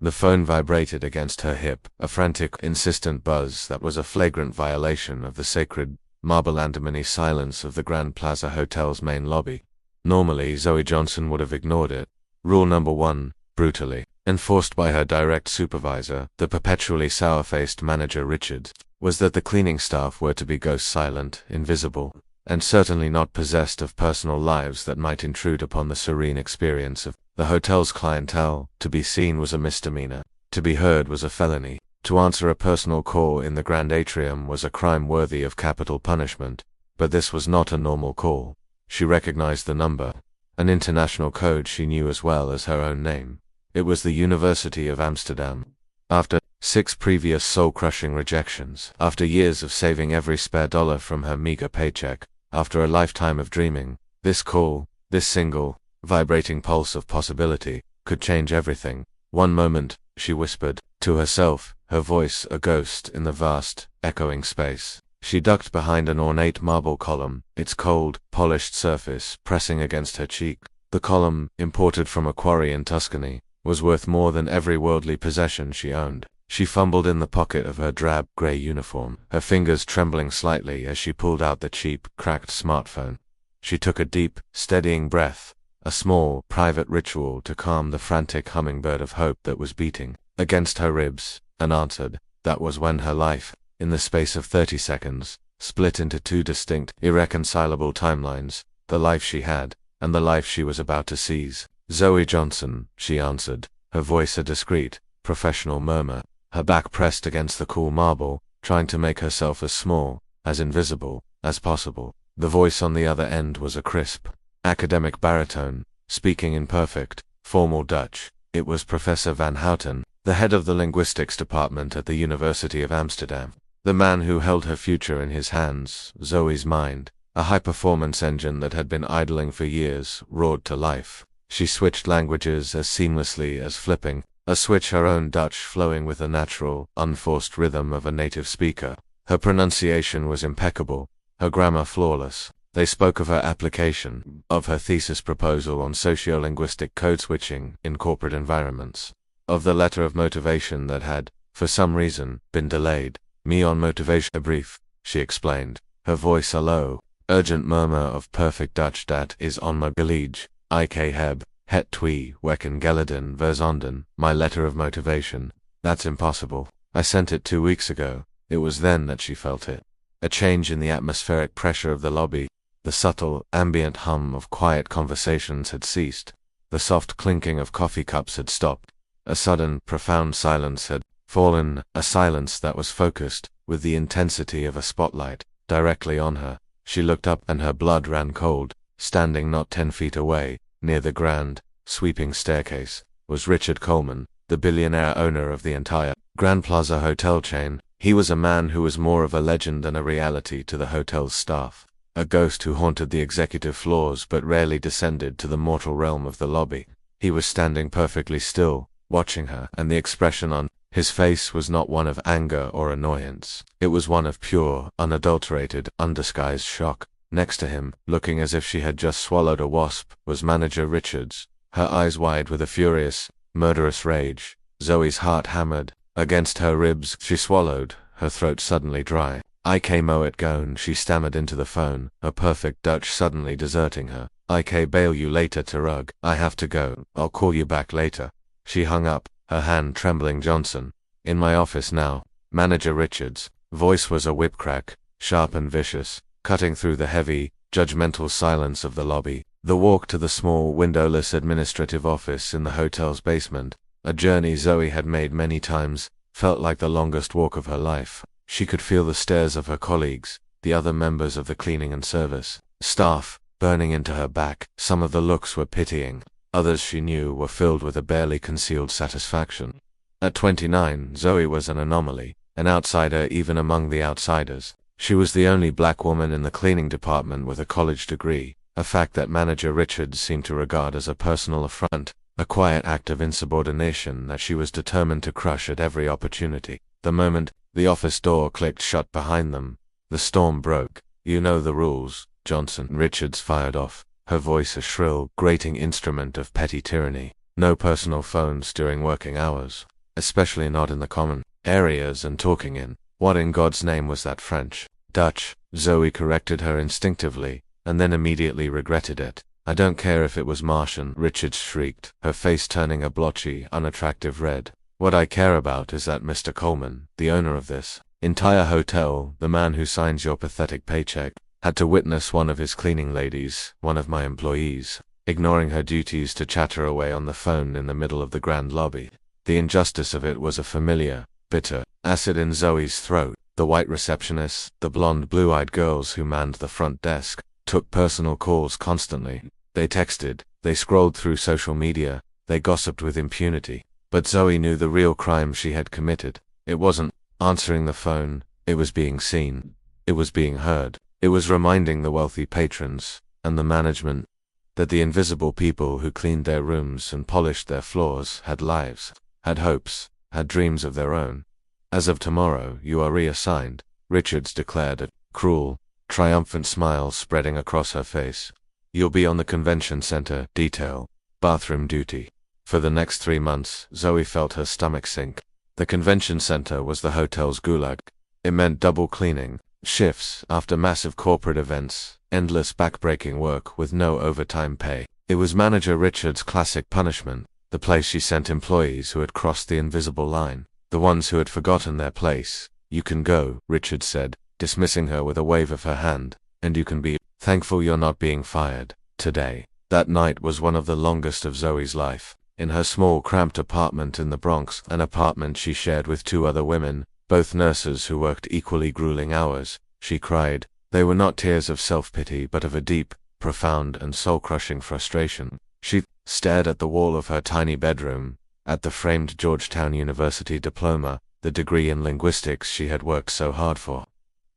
The phone vibrated against her hip, a frantic, insistent buzz that was a flagrant violation of the sacred, marble antimony silence of the Grand Plaza Hotel's main lobby. Normally, Zoe Johnson would have ignored it. Rule number 1, brutally, enforced by her direct supervisor, the perpetually sour-faced manager Richards, was that the cleaning staff were to be ghost-silent, invisible, and certainly not possessed of personal lives that might intrude upon the serene experience of the hotel's clientele. To be seen was a misdemeanor. To be heard was a felony. To answer a personal call in the Grand Atrium was a crime worthy of capital punishment. But this was not a normal call. She recognized the number, an international code she knew as well as her own name. It was the University of Amsterdam. After 6 previous soul-crushing rejections, after years of saving every spare dollar from her meager paycheck, after a lifetime of dreaming, this call, this single, vibrating pulse of possibility, could change everything. One moment, she whispered, to herself, her voice a ghost in the vast, echoing space. She ducked behind an ornate marble column, its cold, polished surface pressing against her cheek. The column, imported from a quarry in Tuscany, was worth more than every worldly possession she owned. She fumbled in the pocket of her drab, grey uniform, her fingers trembling slightly as she pulled out the cheap, cracked smartphone. She took a deep, steadying breath, a small, private ritual to calm the frantic hummingbird of hope that was beating against her ribs, and answered. That was when her life, in the space of 30 seconds, split into 2 distinct, irreconcilable timelines, the life she had, and the life she was about to seize. Zoe Johnson, she answered, her voice a discreet, professional murmur, her back pressed against the cool marble, trying to make herself as small, as invisible, as possible. The voice on the other end was a crisp, academic baritone, speaking in perfect, formal Dutch. It was Professor Van Houten, the head of the linguistics department at the University of Amsterdam. The man who held her future in his hands, Zoe's mind, a high-performance engine that had been idling for years, roared to life. She switched languages as seamlessly as flipping, a switch her own Dutch flowing with the natural, unforced rhythm of a native speaker. Her pronunciation was impeccable, her grammar flawless. They spoke of her application, of her thesis proposal on sociolinguistic code switching in corporate environments, of the letter of motivation that had, for some reason, been delayed. Me on motivation a brief, she explained, her voice a low, urgent murmur of perfect Dutch dat is on my geleeg. Ik heb, het twee weken geleden verzonden, my letter of motivation. That's impossible. I sent it 2 weeks ago. It was then that she felt it. A change in the atmospheric pressure of the lobby. The subtle, ambient hum of quiet conversations had ceased. The soft clinking of coffee cups had stopped. A sudden, profound silence had fallen, a silence that was focused, with the intensity of a spotlight, directly on her. She looked up and her blood ran cold. Standing not 10 feet away, near the grand, sweeping staircase, was Richard Coleman, the billionaire owner of the entire Grand Plaza hotel chain. He was a man who was more of a legend than a reality to the hotel's staff, a ghost who haunted the executive floors but rarely descended to the mortal realm of the lobby. He was standing perfectly still, watching her, and the expression on his face was not one of anger or annoyance. It was one of pure, unadulterated, undisguised shock. Next to him, looking as if she had just swallowed a wasp, was manager Richards, her eyes wide with a furious, murderous rage. Zoe's heart hammered against her ribs. She swallowed, her throat suddenly dry. Ik mo het gaan, she stammered into the phone, her perfect Dutch suddenly deserting her. Ik bail you later terug. I have to go. I'll call you back later. She hung up, her hand trembling. Johnson. In my office now. Manager Richards' voice was a whip crack, sharp and vicious, cutting through the heavy, judgmental silence of the lobby. The walk to the small, windowless administrative office in the hotel's basement, a journey Zoe had made many times, felt like the longest walk of her life. She could feel the stares of her colleagues, the other members of the cleaning and service staff, burning into her back. Some of the looks were pitying, others she knew were filled with a barely concealed satisfaction. At 29, Zoe was an anomaly, an outsider even among the outsiders. She was the only black woman in the cleaning department with a college degree, a fact that manager Richards seemed to regard as a personal affront, a quiet act of insubordination that she was determined to crush at every opportunity. The moment the office door clicked shut behind them, the storm broke. You know the rules, Johnson. Richards fired off, her voice a shrill, grating instrument of petty tyranny. No personal phones during working hours, especially not in the common areas and talking in. What in God's name was that French? Dutch? Zoe corrected her instinctively, and then immediately regretted it. I don't care if it was Martian, Richards shrieked, her face turning a blotchy, unattractive red. What I care about is that Mr. Coleman, the owner of this entire hotel, the man who signs your pathetic paycheck, had to witness one of his cleaning ladies, one of my employees, ignoring her duties to chatter away on the phone in the middle of the grand lobby. The injustice of it was a familiar, bitter acid in Zoe's throat. The white receptionists, the blonde blue-eyed girls who manned the front desk, took personal calls constantly. They texted, they scrolled through social media, they gossiped with impunity. But Zoe knew the real crime she had committed. It wasn't answering the phone, it was being seen. It was being heard. It was reminding the wealthy patrons, and the management, that the invisible people who cleaned their rooms and polished their floors had lives, had hopes, had dreams of their own. As of tomorrow, you are reassigned, Richards declared, a cruel, triumphant smile spreading across her face. You'll be on the convention center, detail, bathroom duty. For the next 3 months, Zoe felt her stomach sink. The convention center was the hotel's gulag. It meant double cleaning, shifts after massive corporate events, endless backbreaking work with no overtime pay. It was Manager Richards' classic punishment, the place she sent employees who had crossed the invisible line, the ones who had forgotten their place. You can go, Richards said, dismissing her with a wave of her hand, and you can be thankful you're not being fired today. That night was one of the longest of Zoe's life. In her small, cramped apartment in the Bronx, an apartment she shared with 2 other women, both nurses who worked equally grueling hours, she cried. They were not tears of self-pity but of a deep, profound and soul-crushing frustration. She stared at the wall of her tiny bedroom, at the framed Georgetown University diploma, the degree in linguistics she had worked so hard for.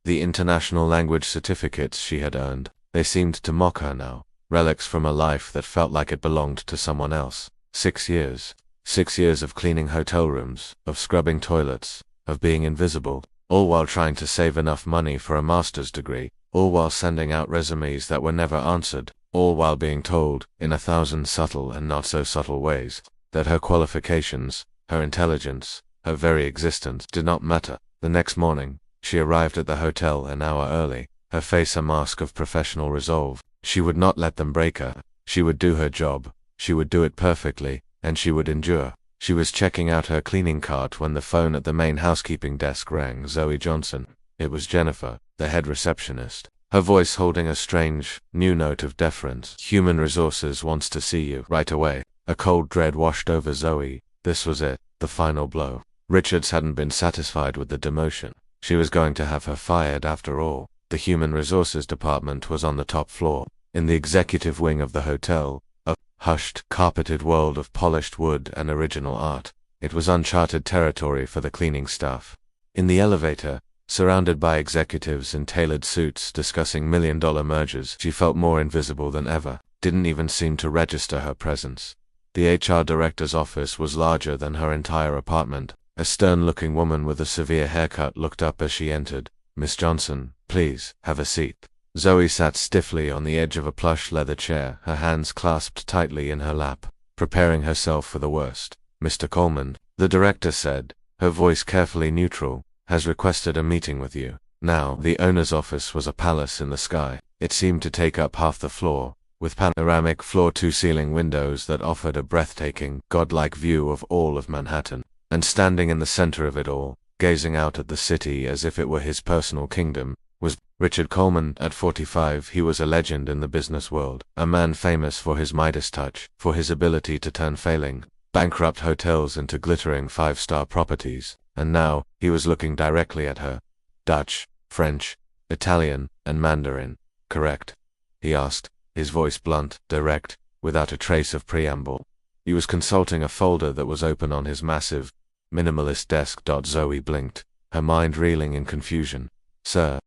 The international language certificates she had earned, they seemed to mock her now, relics from a life that felt like it belonged to someone else. 6 years. 6 years of cleaning hotel rooms, of scrubbing toilets, of being invisible, all while trying to save enough money for a master's degree, all while sending out resumes that were never answered, all while being told, in 1,000 subtle and not so subtle ways, that her qualifications, her intelligence, her very existence did not matter. The next morning, she arrived at the hotel an hour early, her face a mask of professional resolve. She would not let them break her. She would do her job. She would do it perfectly, and she would endure. She was checking out her cleaning cart when the phone at the main housekeeping desk rang. Zoe Johnson. It was Jennifer, the head receptionist, her voice holding a strange, new note of deference. Human Resources wants to see you right away. A cold dread washed over Zoe. This was it, the final blow. Richards hadn't been satisfied with the demotion. She was going to have her fired after all. The Human Resources department was on the top floor, in the executive wing of the hotel, a hushed, carpeted world of polished wood and original art. It was uncharted territory for the cleaning staff. In the elevator, surrounded by executives in tailored suits discussing million-dollar mergers, she felt more invisible than ever, didn't even seem to register her presence. The HR director's office was larger than her entire apartment. A stern-looking woman with a severe haircut looked up as she entered. Miss Johnson, please, have a seat. Zoe sat stiffly on the edge of a plush leather chair, her hands clasped tightly in her lap, preparing herself for the worst. Mr. Coleman, the director said, her voice carefully neutral, has requested a meeting with you. Now, the owner's office was a palace in the sky. It seemed to take up half the floor, with panoramic floor-to-ceiling windows that offered a breathtaking, godlike view of all of Manhattan. And standing in the center of it all, gazing out at the city as if it were his personal kingdom, was Richard Coleman. At 45, he was a legend in the business world, a man famous for his Midas touch, for his ability to turn failing, bankrupt hotels into glittering 5-star properties, and now, he was looking directly at her. Dutch, French, Italian, and Mandarin, correct? He asked, his voice blunt, direct, without a trace of preamble. He was consulting a folder that was open on his massive, minimalist desk. Zoe blinked, her mind reeling in confusion. Sir.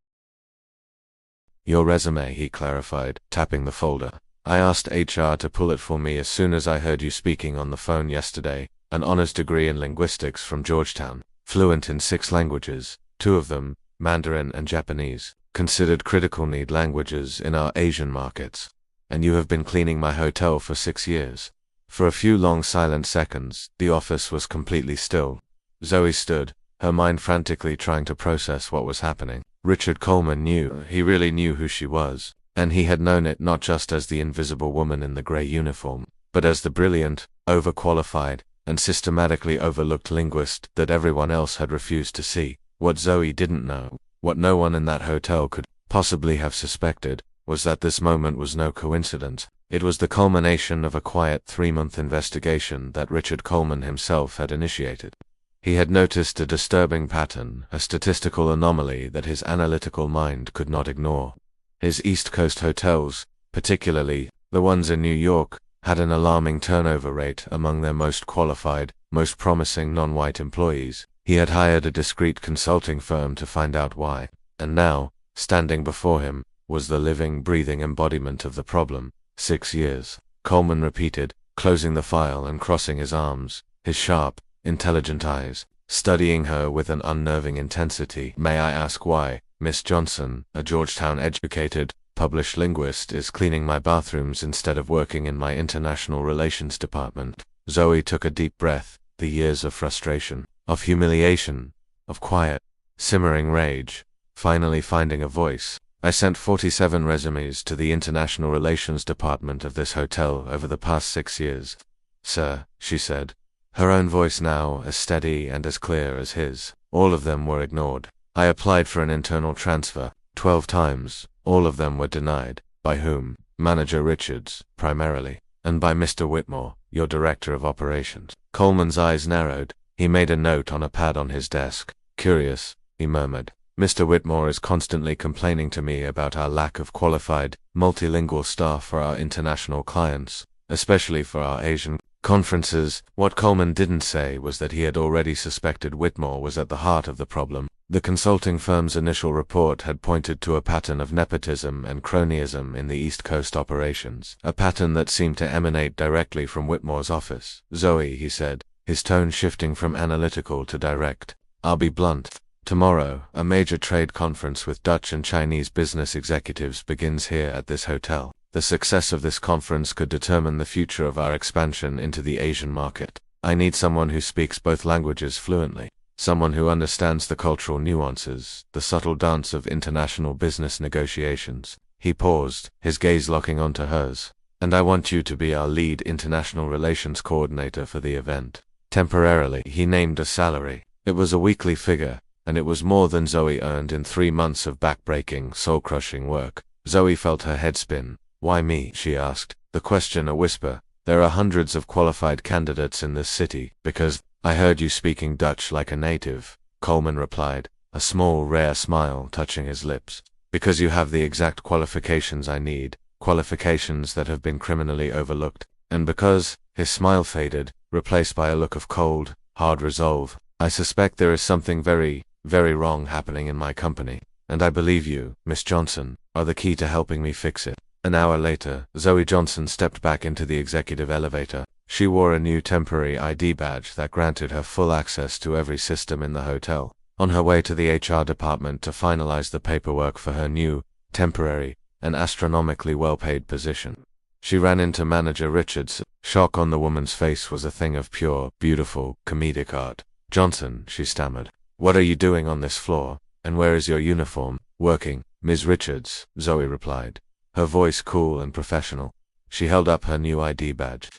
Your resume, he clarified, tapping the folder. I asked HR to pull it for me as soon as I heard you speaking on the phone yesterday. An honors degree in linguistics from Georgetown, fluent in 6 languages, 2 of them, Mandarin and Japanese, considered critical need languages in our Asian markets. And you have been cleaning my hotel for 6 years. For a few long silent seconds, the office was completely still. Zoe stood, her mind frantically trying to process what was happening. Richard Coleman knew, he really knew who she was, and he had known it not just as the invisible woman in the grey uniform, but as the brilliant, overqualified, and systematically overlooked linguist that everyone else had refused to see. What Zoe didn't know, what no one in that hotel could possibly have suspected, was that this moment was no coincidence. It was the culmination of a quiet 3-month investigation that Richard Coleman himself had initiated. He had noticed a disturbing pattern, a statistical anomaly that his analytical mind could not ignore. His East Coast hotels, particularly the ones in New York, had an alarming turnover rate among their most qualified, most promising non-white employees. He had hired a discreet consulting firm to find out why, and now, standing before him, was the living, breathing embodiment of the problem. 6 years, Coleman repeated, closing the file and crossing his arms, his sharp, intelligent eyes studying her with an unnerving intensity. May I ask why Miss Johnson, a Georgetown-educated, published linguist, is cleaning my bathrooms instead of working in my international relations department? Zoe took a deep breath. The years of frustration, of humiliation, of quiet, simmering rage, finally finding a voice. I sent 47 resumes to the international relations department of this hotel over the past 6 years. Sir, she said, her own voice now as steady and as clear as his. All of them were ignored. I applied for an internal transfer 12 times. All of them were denied. By whom? Manager Richards, primarily, and by Mr. Whitmore, your director of operations. Coleman's eyes narrowed. He made a note on a pad on his desk. Curious, he murmured. Mr. Whitmore is constantly complaining to me about our lack of qualified, multilingual staff for our international clients, especially for our Asian conferences. What Coleman didn't say was that he had already suspected Whitmore was at the heart of the problem. The consulting firm's initial report had pointed to a pattern of nepotism and cronyism in the East Coast operations, a pattern that seemed to emanate directly from Whitmore's office. Zoe, he said, his tone shifting from analytical to direct. I'll be blunt. Tomorrow, a major trade conference with Dutch and Chinese business executives begins here at this hotel. The success of this conference could determine the future of our expansion into the Asian market. I need someone who speaks both languages fluently, someone who understands the cultural nuances, the subtle dance of international business negotiations. He paused, his gaze locking onto hers. And I want you to be our lead international relations coordinator for the event. Temporarily, he named a salary. It was a weekly figure, and it was more than Zoe earned in 3 months of back-breaking, soul-crushing work. Zoe felt her head spin. Why me? She asked, the question a whisper. There are hundreds of qualified candidates in this city. Because I heard you speaking Dutch like a native, Coleman replied, a small, rare smile touching his lips. Because you have the exact qualifications I need, qualifications that have been criminally overlooked. And because, his smile faded, replaced by a look of cold, hard resolve. I suspect there is something very, very wrong happening in my company, and I believe you, Miss Johnson, are the key to helping me fix it. An hour later, Zoe Johnson stepped back into the executive elevator. She wore a new temporary ID badge that granted her full access to every system in the hotel. On her way to the HR department to finalize the paperwork for her new, temporary, and astronomically well-paid position, she ran into Manager Richards. Shock on the woman's face was a thing of pure, beautiful, comedic art. Johnson, she stammered. What are you doing on this floor, and where is your uniform? Working, Ms. Richards, Zoe replied, her voice cool and professional. She held up her new ID badge.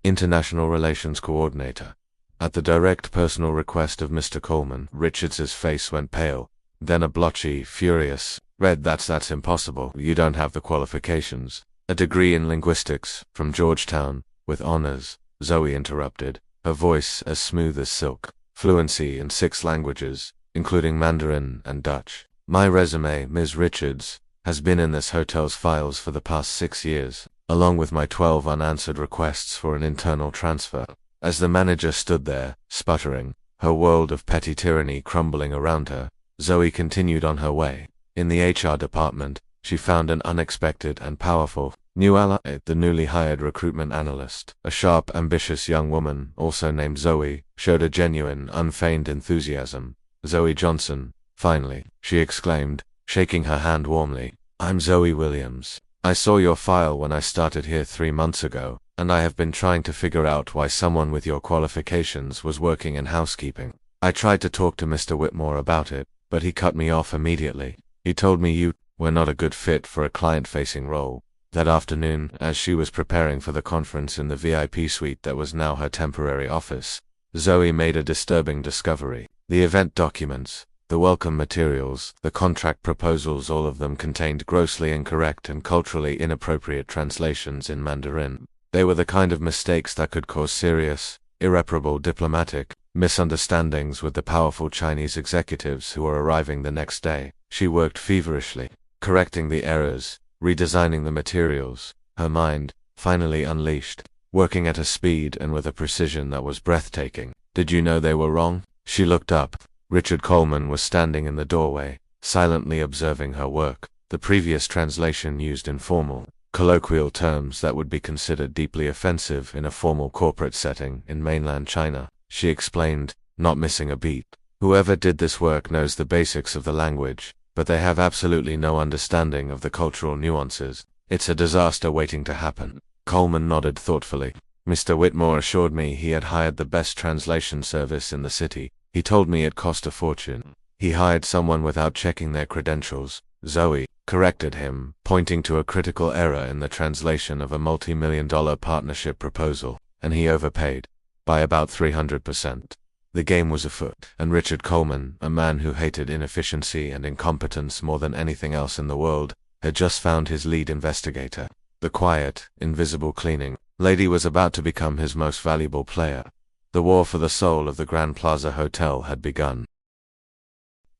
International Relations Coordinator. At the direct personal request of Mr. Coleman, Richards's face went pale, then a blotchy, furious red. That's impossible. You don't have the qualifications. A degree in linguistics, from Georgetown, with honors, Zoe interrupted, her voice as smooth as silk. Fluency in 6 languages, including Mandarin and Dutch. My resume, Ms. Richards, has been in this hotel's files for the past 6 years, along with my 12 unanswered requests for an internal transfer. As the manager stood there, sputtering, her world of petty tyranny crumbling around her, Zoe continued on her way. In the HR department, she found an unexpected and powerful new ally, the newly hired recruitment analyst. A sharp, ambitious young woman, also named Zoe, showed a genuine, unfeigned enthusiasm. Zoe Johnson, finally, she exclaimed, shaking her hand warmly. I'm Zoe Williams. I saw your file when I started here 3 months ago. and I have been trying to figure out why someone with your qualifications was working in housekeeping. I tried to talk to Mr. Whitmore about it, but he cut me off immediately. He told me you were not a good fit for a client-facing role. That afternoon, as she was preparing for the conference in the VIP suite that was now her temporary office, Zoe made a disturbing discovery. The event documents, the welcome materials, the contract proposals, all of them contained grossly incorrect and culturally inappropriate translations in Mandarin. They were the kind of mistakes that could cause serious, irreparable diplomatic misunderstandings with the powerful Chinese executives who were arriving the next day. She worked feverishly, correcting the errors, redesigning the materials, her mind, finally unleashed, working at a speed and with a precision that was breathtaking. Did you know they were wrong? She looked up. Richard Coleman was standing in the doorway, silently observing her work. The previous translation used informal, colloquial terms that would be considered deeply offensive in a formal corporate setting in mainland China. She explained, not missing a beat. Whoever did this work knows the basics of the language, but they have absolutely no understanding of the cultural nuances. It's a disaster waiting to happen. Coleman nodded thoughtfully. Mr. Whitmore assured me he had hired the best translation service in the city. He told me it cost a fortune. He hired someone without checking their credentials. Zoe corrected him, pointing to a critical error in the translation of a multi-million-dollar partnership proposal, and he overpaid by about 300%. The game was afoot, and Richard Coleman, a man who hated inefficiency and incompetence more than anything else in the world, had just found his lead investigator. The quiet, invisible cleaning lady was about to become his most valuable player. The war for the soul of the Grand Plaza Hotel had begun.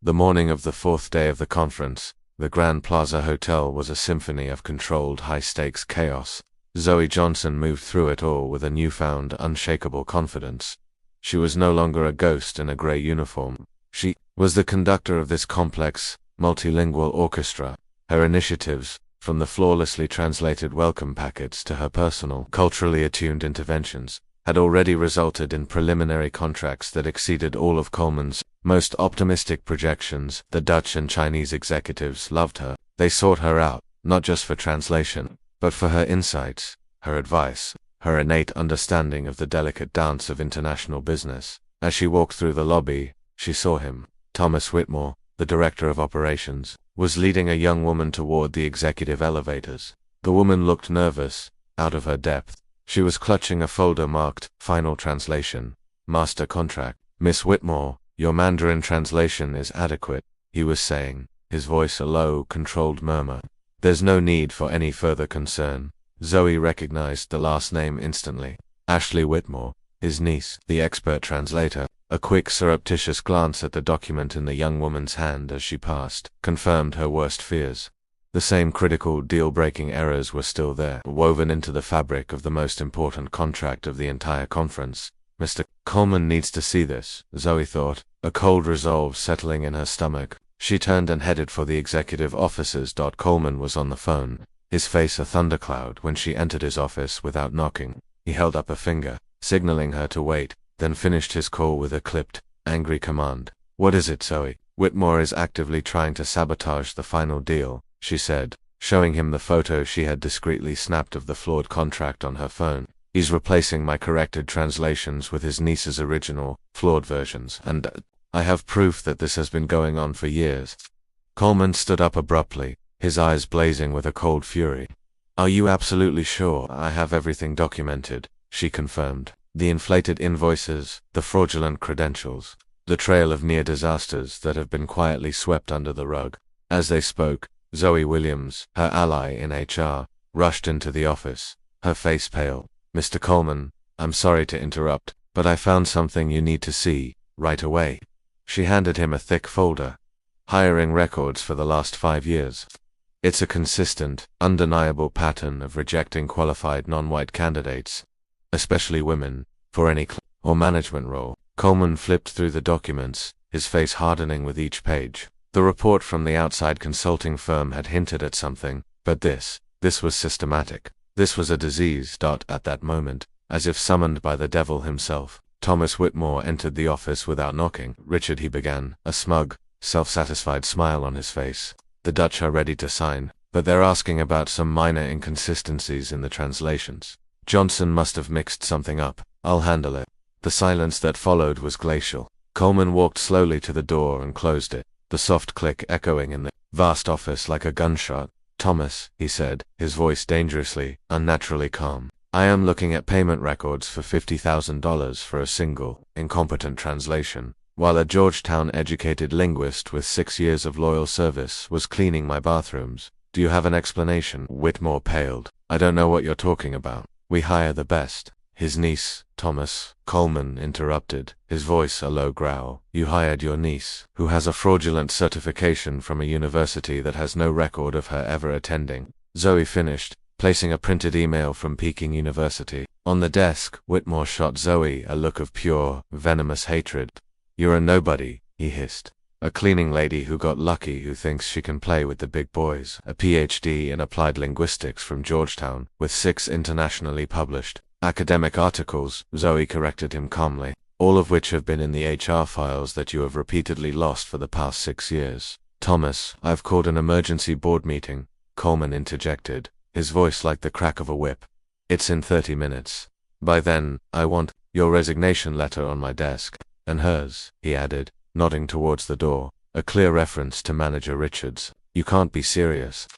The morning of the fourth day of the conference, the Grand Plaza Hotel was a symphony of controlled high-stakes chaos. Zoe Johnson moved through it all with a newfound, unshakable confidence. She was no longer a ghost in a grey uniform. She was the conductor of this complex, multilingual orchestra. Her initiatives, from the flawlessly translated welcome packets to her personal, culturally attuned interventions, had already resulted in preliminary contracts that exceeded all of Coleman's most optimistic projections. The Dutch and Chinese executives loved her. They sought her out, not just for translation, but for her insights, her advice, her innate understanding of the delicate dance of international business. As she walked through the lobby, she saw him. Thomas Whitmore, the director of operations, was leading a young woman toward the executive elevators. The woman looked nervous, out of her depth. She was clutching a folder marked, Final Translation, Master Contract. Miss Whitmore, your Mandarin translation is adequate, he was saying, his voice a low, controlled murmur. There's no need for any further concern. Zoe recognized the last name instantly. Ashley Whitmore, his niece, the expert translator. A quick, surreptitious glance at the document in the young woman's hand as she passed confirmed her worst fears. The same critical, deal-breaking errors were still there, woven into the fabric of the most important contract of the entire conference. Mr. Coleman needs to see this, Zoe thought, a cold resolve settling in her stomach. She turned and headed for the executive offices. Coleman was on the phone, his face a thundercloud when she entered his office without knocking. He held up a finger, signaling her to wait, then finished his call with a clipped, angry command. What is it, Zoe? Whitmore is actively trying to sabotage the final deal, she said, showing him the photo she had discreetly snapped of the flawed contract on her phone. He's replacing my corrected translations with his niece's original, flawed versions, and I have proof that this has been going on for years. Coleman stood up abruptly, his eyes blazing with a cold fury. Are you absolutely sure? I have everything documented, she confirmed. The inflated invoices, the fraudulent credentials, the trail of near disasters that have been quietly swept under the rug. As they spoke, Zoe Williams, her ally in HR, rushed into the office, her face pale. Mr. Coleman, I'm sorry to interrupt, but I found something you need to see, right away. She handed him a thick folder. Hiring records for the last 5 years. It's a consistent, undeniable pattern of rejecting qualified non-white candidates, especially women, for any or management role. Coleman flipped through the documents, his face hardening with each page. The report from the outside consulting firm had hinted at something, but this was systematic. This was a disease. At that moment, as if summoned by the devil himself, Thomas Whitmore entered the office without knocking. Richard, he began, a smug, self-satisfied smile on his face. The Dutch are ready to sign, but they're asking about some minor inconsistencies in the translations. Johnson must have mixed something up. I'll handle it. The silence that followed was glacial. Coleman walked slowly to the door and closed it, the soft click echoing in the vast office like a gunshot. Thomas, he said, his voice dangerously, unnaturally calm. I am looking at payment records for $50,000 for a single, incompetent translation, while a Georgetown-educated linguist with 6 years of loyal service was cleaning my bathrooms. Do you have an explanation? Whitmore paled. I don't know what you're talking about. We hire the best. His niece, Thomas, Coleman interrupted, his voice a low growl. You hired your niece, who has a fraudulent certification from a university that has no record of her ever attending. Zoe finished, placing a printed email from Peking University. On the desk, Whitmore shot Zoe a look of pure, venomous hatred. You're a nobody, he hissed. A cleaning lady who got lucky who thinks she can play with the big boys. A PhD in applied linguistics from Georgetown, with 6 internationally published academic articles, Zoe corrected him calmly, all of which have been in the HR files that you have repeatedly lost for the past 6 years. Thomas, I've called an emergency board meeting, Coleman interjected, his voice like the crack of a whip. It's in 30 minutes. By then, I want your resignation letter on my desk, and hers, he added, nodding towards the door, a clear reference to Manager Richards. You can't be serious.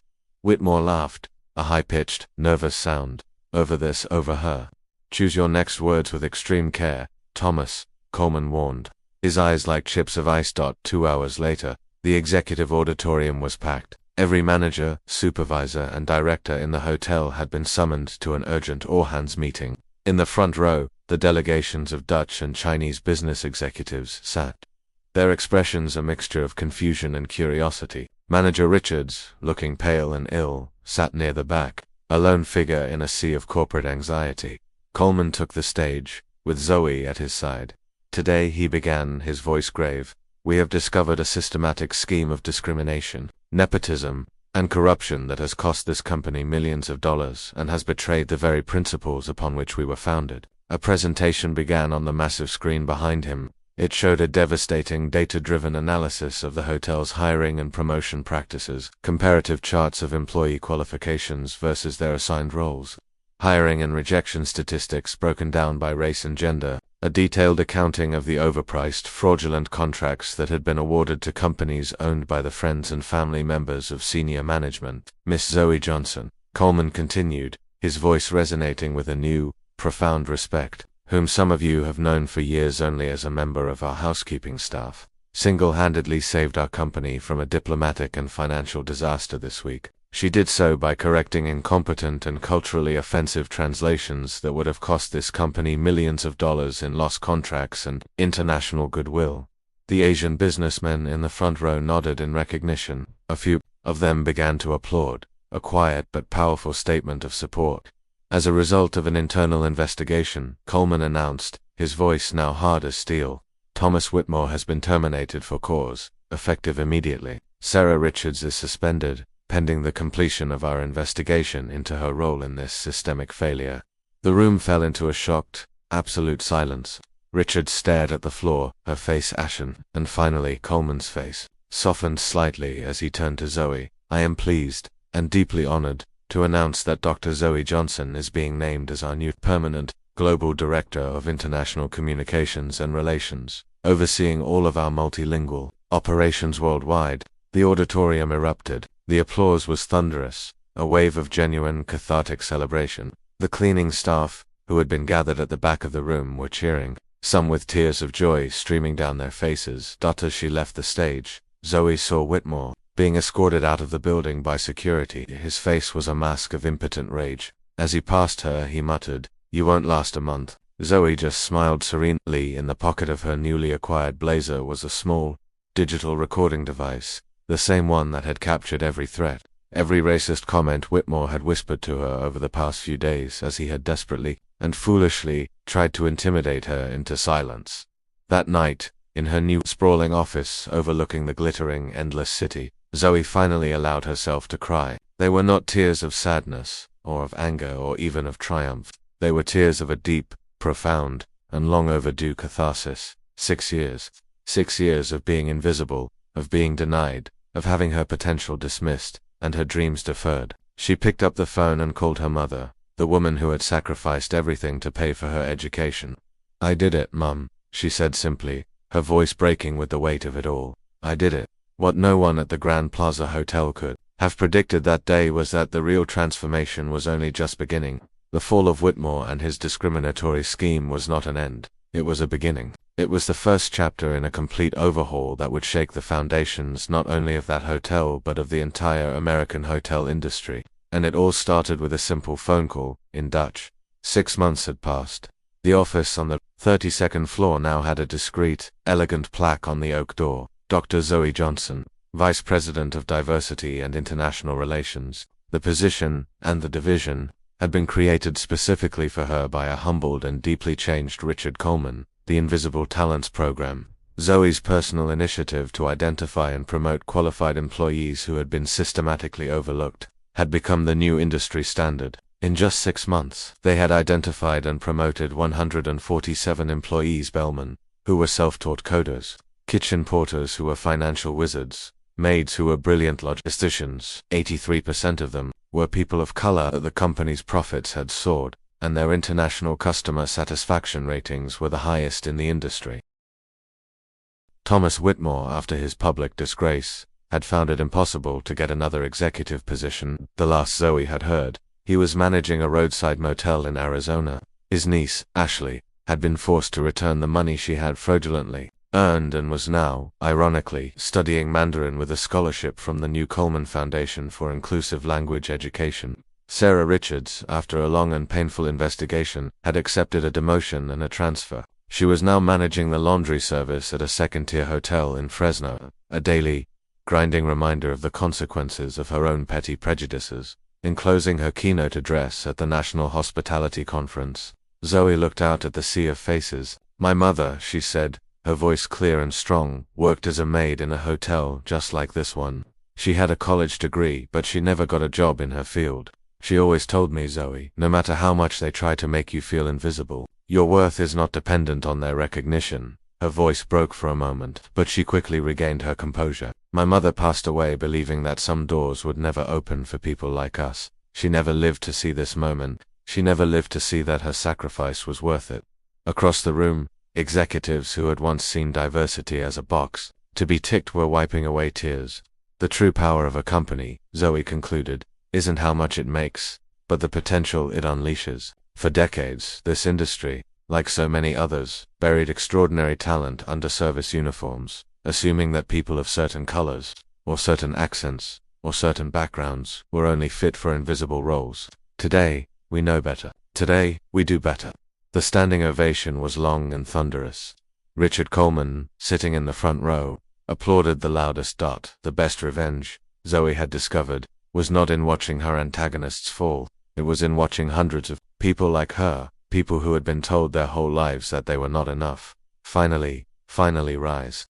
Whitmore laughed, a high-pitched, nervous sound. Over her. Choose your next words with extreme care, Thomas, Coleman warned. His eyes like chips of ice. 2 hours later, the executive auditorium was packed. Every manager, supervisor, and director in the hotel had been summoned to an urgent all-hands meeting. In the front row, the delegations of Dutch and Chinese business executives sat. Their expressions a mixture of confusion and curiosity. Manager Richards, looking pale and ill, sat near the back, a lone figure in a sea of corporate anxiety. Coleman took the stage, with Zoe at his side. Today, he began, his voice grave, we have discovered a systematic scheme of discrimination, nepotism, and corruption that has cost this company millions of dollars and has betrayed the very principles upon which we were founded. A presentation began on the massive screen behind him. It showed a devastating data-driven analysis of the hotel's hiring and promotion practices, comparative charts of employee qualifications versus their assigned roles, hiring and rejection statistics broken down by race and gender, a detailed accounting of the overpriced, fraudulent contracts that had been awarded to companies owned by the friends and family members of senior management. Miss Zoe Johnson, Coleman continued, his voice resonating with a new, profound respect, whom some of you have known for years only as a member of our housekeeping staff, single-handedly saved our company from a diplomatic and financial disaster this week. She did so by correcting incompetent and culturally offensive translations that would have cost this company millions of dollars in lost contracts and international goodwill. The Asian businessmen in the front row nodded in recognition. A few of them began to applaud, a quiet but powerful statement of support. As a result of an internal investigation, Coleman announced, his voice now hard as steel, Thomas Whitmore has been terminated for cause, effective immediately. Sarah Richards is suspended, pending the completion of our investigation into her role in this systemic failure. The room fell into a shocked, absolute silence. Richards stared at the floor, her face ashen, and finally Coleman's face softened slightly as he turned to Zoe. I am pleased, and deeply honored, to announce that Dr. Zoe Johnson is being named as our new permanent, Global Director of International Communications and Relations, overseeing all of our multilingual operations worldwide. The auditorium erupted. The applause was thunderous, a wave of genuine, cathartic celebration. The cleaning staff, who had been gathered at the back of the room, were cheering, some with tears of joy streaming down their faces. As she left the stage, Zoe saw Whitmore being escorted out of the building by security. His face was a mask of impotent rage. As he passed her, he muttered, "You won't last a month." Zoe just smiled serenely. In the pocket of her newly acquired blazer was a small, digital recording device, the same one that had captured every threat, every racist comment Whitmore had whispered to her over the past few days as he had desperately and foolishly tried to intimidate her into silence. That night, in her new sprawling office overlooking the glittering, endless city, Zoe finally allowed herself to cry. They were not tears of sadness, or of anger, or even of triumph. They were tears of a deep, profound, and long overdue catharsis. 6 years. 6 years of being invisible, of being denied, of having her potential dismissed, and her dreams deferred. She picked up the phone and called her mother. the woman who had sacrificed everything to pay for her education. "I did it, Mum," she said simply, her voice breaking with the weight of it all. "I did it." What no one at the Grand Plaza Hotel could have predicted that day was that the real transformation was only just beginning. The fall of Whitmore and his discriminatory scheme was not an end. It was a beginning. It was the first chapter in a complete overhaul that would shake the foundations not only of that hotel but of the entire American hotel industry. And it all started with a simple phone call, in Dutch. 6 months had passed. The office on the 32nd floor now had a discreet, elegant plaque on the oak door. Dr. Zoe Johnson, Vice President of Diversity and International Relations. The position, and the division, had been created specifically for her by a humbled and deeply changed Richard Coleman. The Invisible Talents Program, Zoe's personal initiative to identify and promote qualified employees who had been systematically overlooked, had become the new industry standard. In just 6 months, they had identified and promoted 147 employees bellmen, who were self-taught coders, kitchen porters who were financial wizards, maids who were brilliant logisticians. 83% of them were people of color. The company's profits had soared, and their international customer satisfaction ratings were the highest in the industry. Thomas Whitmore, after his public disgrace, had found it impossible to get another executive position. The last Zoe had heard, he was managing a roadside motel in Arizona. His niece, Ashley, had been forced to return the money she had fraudulently earned and was now, ironically, studying Mandarin with a scholarship from the new Coleman Foundation for Inclusive Language Education. Sarah Richards, after a long and painful investigation, had accepted a demotion and a transfer. She was now managing the laundry service at a second-tier hotel in Fresno, a daily, grinding reminder of the consequences of her own petty prejudices. In closing her keynote address at the National Hospitality Conference, Zoe looked out at the sea of faces. "My mother," she said, her voice clear and strong, "worked as a maid in a hotel just like this one. She had a college degree, but she never got a job in her field. She always told me, Zoe, no matter how much they try to make you feel invisible, your worth is not dependent on their recognition." Her voice broke for a moment, but she quickly regained her composure. "My mother passed away believing that some doors would never open for people like us. She never lived to see this moment. She never lived to see that her sacrifice was worth it." Across the room, executives who had once seen diversity as a box to be ticked were wiping away tears. "The true power of a company," Zoe concluded, "isn't how much it makes, but the potential it unleashes." For decades, this industry, like so many others, buried extraordinary talent under service uniforms, assuming that people of certain colors, or certain accents, or certain backgrounds were only fit for invisible roles. Today, we know better. Today, we do better. The standing ovation was long and thunderous. Richard Coleman, sitting in the front row, applauded the loudest. The best revenge, Zoe had discovered, was not in watching her antagonists fall. It was in watching hundreds of people like her, people who had been told their whole lives that they were not enough, finally rise.